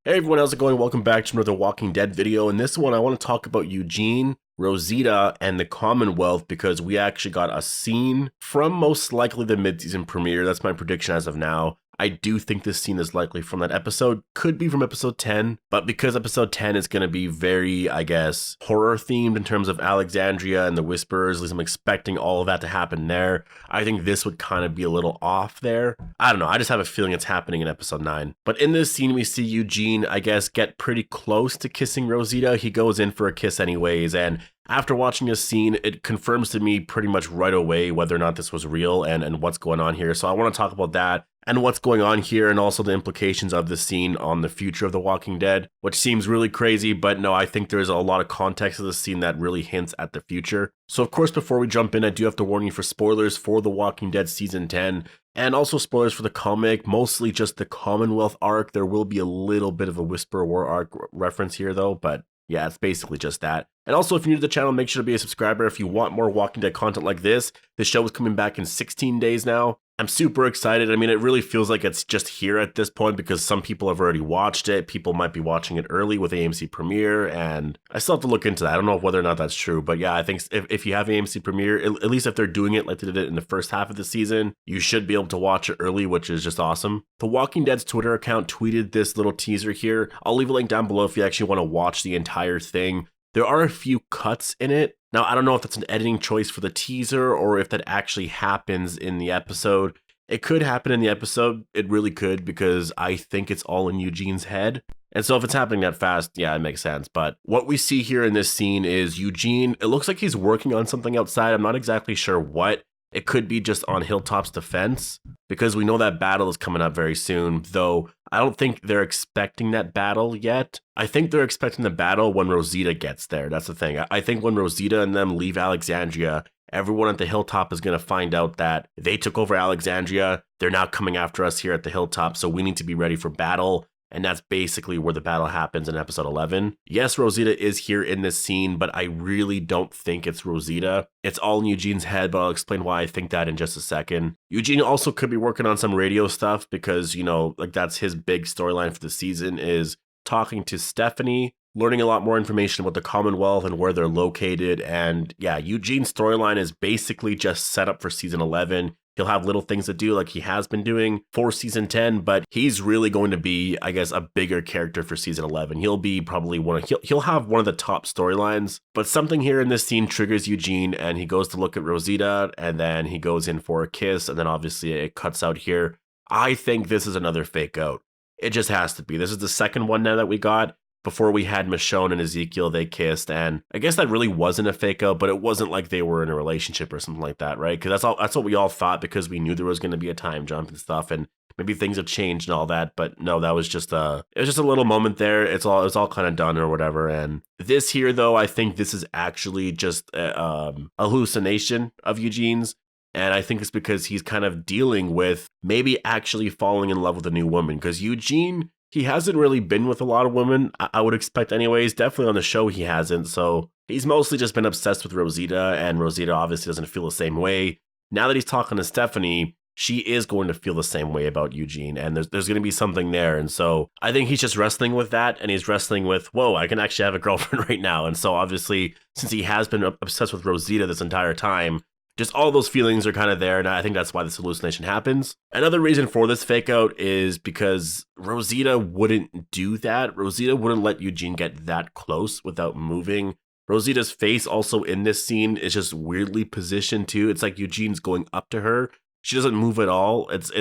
Hey everyone, how's it going? Welcome back to another Walking Dead video. In this one, I want to talk about Eugene, Rosita, and the Commonwealth because we actually got a scene from most likely the mid-season premiere. That's my prediction as of now. I do think this scene is likely from that episode. Could be from episode 10, but because episode 10 is going to be very, I guess, horror themed in terms of Alexandria and the Whisperers, at least I'm expecting all of that to happen there. I think this would kind of be a little off there. I don't know. I just have a feeling it's happening in episode 9. But in this scene, we see Eugene, I guess, get pretty close to kissing Rosita. He goes in for a kiss anyways, and after watching this scene, it confirms to me pretty much right away whether or not this was real and what's going on here. So I want to talk about that and what's going on here and also the implications of this scene on the future of The Walking Dead, which seems really crazy, but no, I think there's a lot of context to this scene that really hints at the future. So of course, before we jump in, I do have to warn you for spoilers for The Walking Dead Season 10, and also spoilers for the comic, mostly just the Commonwealth arc. There will be a little bit of a Whisper War arc reference here though, but yeah, it's basically just that. And also, if you're new to the channel, make sure to be a subscriber if you want more Walking Dead content like this. The show is coming back in 16 days now. I'm super excited. I mean, it really feels like it's just here at this point because some people have already watched it. People might be watching it early with AMC Premiere, and I still have to look into that. I don't know whether or not that's true, but yeah, I think if you have AMC Premiere, at least if they're doing it like they did it in the first half of the season, you should be able to watch it early, which is just awesome. The Walking Dead's Twitter account tweeted this little teaser here. I'll leave a link down below if you actually want to watch the entire thing. There are a few cuts in it. Now, I don't know if that's an editing choice for the teaser or if that actually happens in the episode. It could happen in the episode. It really could because I think it's all in Eugene's head. And so if it's happening that fast, yeah, it makes sense. But what we see here in this scene is Eugene. It looks like he's working on something outside. I'm not exactly sure what. It could be just on Hilltop's defense because we know that battle is coming up very soon, though I don't think they're expecting that battle yet. I think they're expecting the battle when Rosita gets there. That's the thing. I think when Rosita and them leave Alexandria, everyone at the Hilltop is going to find out that they took over Alexandria. They're now coming after us here at the Hilltop, so we need to be ready for battle. And that's basically where the battle happens in episode 11. Yes, Rosita is here in this scene, but I really don't think it's Rosita. It's all in Eugene's head, but I'll explain why I think that in just a second. Eugene also could be working on some radio stuff because, you know, like that's his big storyline for the season is talking to Stephanie, learning a lot more information about the Commonwealth and where they're located. And yeah, Eugene's storyline is basically just set up for season 11. He'll have little things to do like he has been doing for season 10, but he's really going to be, I guess, a bigger character for season 11. He'll be probably he'll have one of the top storylines, but something here in this scene triggers Eugene and he goes to look at Rosita and then he goes in for a kiss and then obviously it cuts out here. I think this is another fake out. It just has to be. This is the second one now that we got. Before we had Michonne and Ezekiel, they kissed, and I guess that really wasn't a fake out, but it wasn't like they were in a relationship or something like that, right? Because that's what we all thought because we knew there was going to be a time jump and stuff, and maybe things have changed and all that. But no, that was just a little moment there. It was all kind of done or whatever. And this here, though, I think this is actually just a hallucination of Eugene's. And I think it's because he's kind of dealing with maybe actually falling in love with a new woman. Because Eugene, he hasn't really been with a lot of women, I would expect anyways. Definitely on the show he hasn't. So he's mostly just been obsessed with Rosita, and Rosita obviously doesn't feel the same way. Now that he's talking to Stephanie, she is going to feel the same way about Eugene, and there's going to be something there. And so I think he's just wrestling with that, and he's wrestling with, whoa, I can actually have a girlfriend right now. And so obviously, since he has been obsessed with Rosita this entire time, just all those feelings are kind of there, and I think that's why this hallucination happens. Another reason for this fake out is because Rosita wouldn't do that. Rosita wouldn't let Eugene get that close without moving. Rosita's face also in this scene is just weirdly positioned too. It's like Eugene's going up to her. She doesn't move at all. It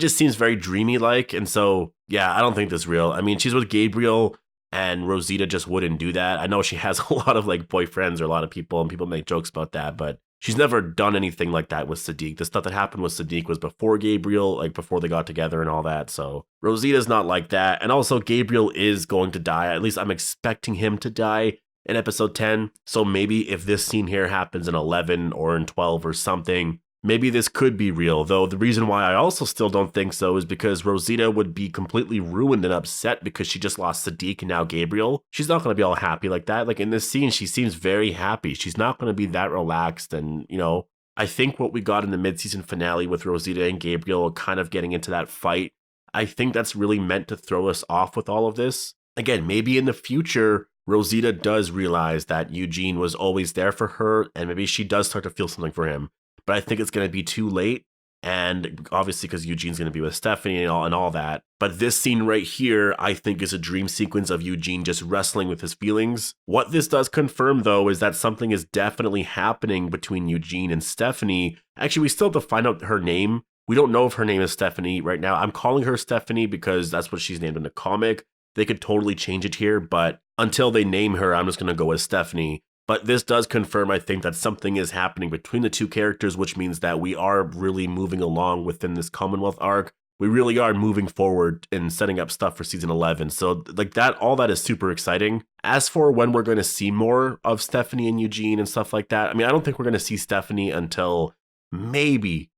just seems very dreamy like, and so yeah, I don't think this is real. I mean, she's with Gabriel, and Rosita just wouldn't do that. I know she has a lot of like boyfriends or a lot of people, and people make jokes about that, but she's never done anything like that with Sadiq. The stuff that happened with Sadiq was before Gabriel, like before they got together and all that. So Rosita's not like that. And also Gabriel is going to die. At least I'm expecting him to die in episode 10. So maybe if this scene here happens in 11 or in 12 or something, maybe this could be real. Though the reason why I also still don't think so is because Rosita would be completely ruined and upset because she just lost Sadiq and now Gabriel. She's not going to be all happy like that. Like in this scene, she seems very happy. She's not going to be that relaxed. And, you know, I think what we got in the mid-season finale with Rosita and Gabriel kind of getting into that fight I think that's really meant to throw us off with all of this. Again, maybe in the future, Rosita does realize that Eugene was always there for her, and maybe she does start to feel something for him. But I think it's going to be too late. And obviously, because Eugene's going to be with Stephanie and all that. But this scene right here, I think, is a dream sequence of Eugene just wrestling with his feelings. What this does confirm, though, is that something is definitely happening between Eugene and Stephanie. Actually, we still have to find out her name. We don't know if her name is Stephanie right now. I'm calling her Stephanie because that's what she's named in the comic. They could totally change it here, but until they name her, I'm just going to go with Stephanie. But this does confirm, I think, that something is happening between the two characters, which means that we are really moving along within this Commonwealth arc. We really are moving forward and setting up stuff for season 11. So like that, all that is super exciting. As for when we're going to see more of Stephanie and Eugene and stuff like that, I mean, I don't think we're going to see Stephanie until maybe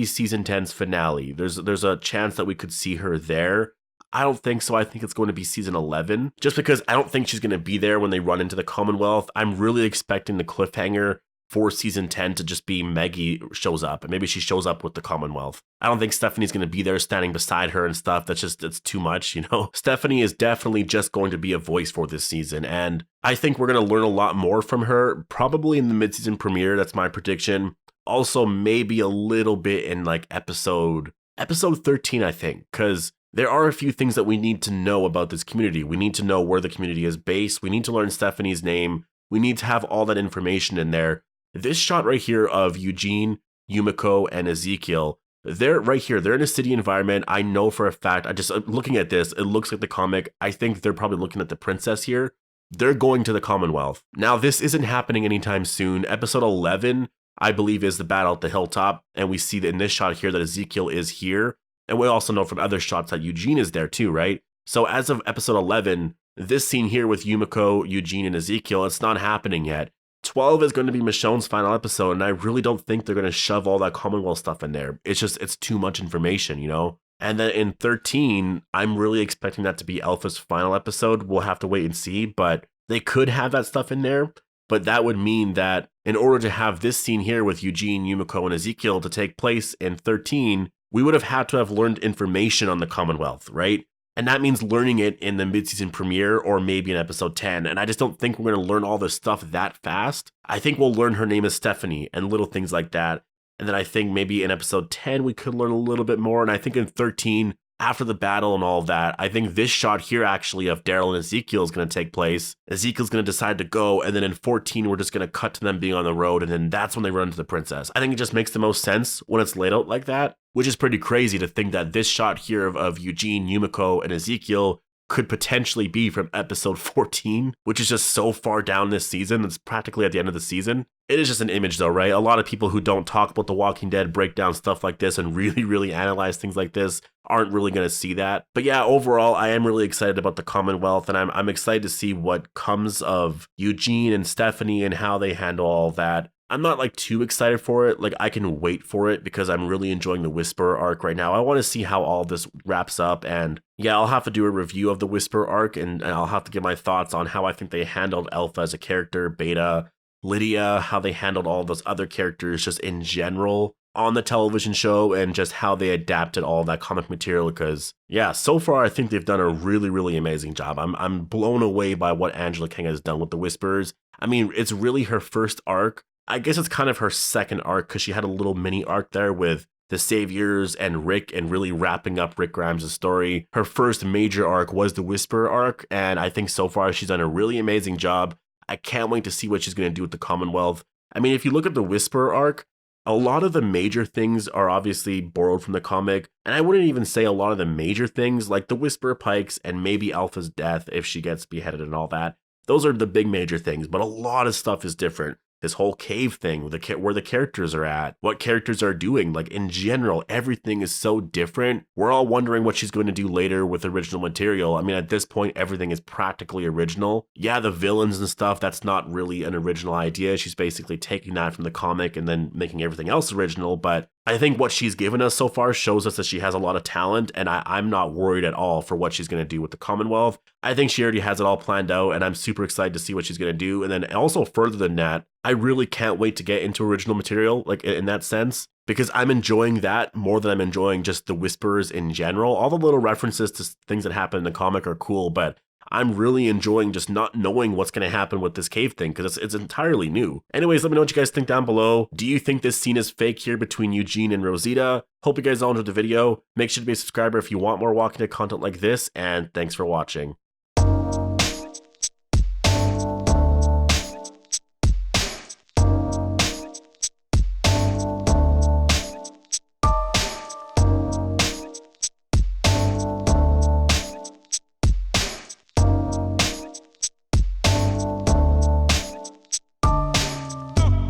season 10's finale. There's a chance that we could see her there. I don't think so. I think it's going to be season 11, just because I don't think she's going to be there when they run into the Commonwealth. I'm really expecting the cliffhanger for season 10 to just be Maggie shows up, and maybe she shows up with the Commonwealth. I don't think Stephanie's going to be there standing beside her and stuff. It's too much, you know? Stephanie is definitely just going to be a voice for this season, and I think we're going to learn a lot more from her, probably in the mid-season premiere. That's my prediction. Also, maybe a little bit in like episode 13, I think, because there are a few things that we need to know about this community. We need to know where the community is based. We need to learn Stephanie's name. We need to have all that information in there. This shot right here of Eugene, Yumiko, and Ezekiel, they're right here. They're in a city environment. I know for a fact, looking at this, it looks like the comic. I think they're probably looking at the princess here. They're going to the Commonwealth. Now, this isn't happening anytime soon. Episode 11, I believe, is the battle at the hilltop. And we see that in this shot here that Ezekiel is here. And we also know from other shots that Eugene is there too, right? So as of episode 11, this scene here with Yumiko, Eugene, and Ezekiel, it's not happening yet. 12 is going to be Michonne's final episode, and I really don't think they're going to shove all that Commonwealth stuff in there. It's too much information, you know? And then in 13, I'm really expecting that to be Alpha's final episode. We'll have to wait and see, but they could have that stuff in there. But that would mean that in order to have this scene here with Eugene, Yumiko, and Ezekiel to take place in 13, we would have had to have learned information on the Commonwealth, right? And that means learning it in the mid-season premiere or maybe in episode 10. And I just don't think we're going to learn all this stuff that fast. I think we'll learn her name is Stephanie and little things like that. And then I think maybe in episode 10, we could learn a little bit more. And I think in 13, after the battle and all of that, I think this shot here actually of Daryl and Ezekiel is going to take place. Ezekiel's going to decide to go, and then in 14, we're just going to cut to them being on the road, and then that's when they run into the princess. I think it just makes the most sense when it's laid out like that, which is pretty crazy to think that this shot here of Eugene, Yumiko, and Ezekiel could potentially be from episode 14, which is just so far down this season. It's practically at the end of the season. It is just an image though, right? A lot of people who don't talk about The Walking Dead break down stuff like this and really analyze things like this aren't really going to see that. But yeah, overall, I am really excited about the Commonwealth, and I'm excited to see what comes of Eugene and Stephanie and how they handle all that. I'm not like too excited for it. Like I can wait for it because I'm really enjoying the Whisperer arc right now. I want to see how all this wraps up, and yeah, I'll have to do a review of the Whisperer arc, and I'll have to give my thoughts on how I think they handled Alpha as a character, Beta, Lydia, how they handled all those other characters just in general on the television show, and just how they adapted all that comic material. Because yeah, so far I think they've done a really amazing job. I'm blown away by what Angela Kang has done with the Whisperers. I mean, it's really her first arc. I guess it's kind of her second arc because she had a little mini arc there with the Saviors and Rick and really wrapping up Rick Grimes' story. Her first major arc was the Whisperer arc, and I think so far she's done a really amazing job. I can't wait to see what she's going to do with the Commonwealth. I mean, if you look at the Whisperer arc, a lot of the major things are obviously borrowed from the comic, and I wouldn't even say a lot of the major things, like the Whisperer Pikes and maybe Alpha's death if she gets beheaded and all that. Those are the big major things, but a lot of stuff is different. This whole cave thing, where the characters are at, what characters are doing, like in general, everything is so different. We're all wondering what she's going to do later with original material. I mean, at this point, everything is practically original. Yeah, the villains and stuff, that's not really an original idea. She's basically taking that from the comic and then making everything else original, but I think what she's given us so far shows us that she has a lot of talent, and I'm not worried at all for what she's going to do with the Commonwealth. I think she already has it all planned out, and I'm super excited to see what she's going to do. And then also further than that, I really can't wait to get into original material, like in that sense. because I'm enjoying that more than I'm enjoying just the whispers in general. All the little references to things that happen in the comic are cool, but I'm really enjoying just not knowing what's going to happen with this cave thing because it's entirely new. Anyways, let me know what you guys think down below. Do you think this scene is fake here between Eugene and Rosita? Hope you guys all enjoyed the video. Make sure to be a subscriber if you want more Walking Dead content like this, and thanks for watching.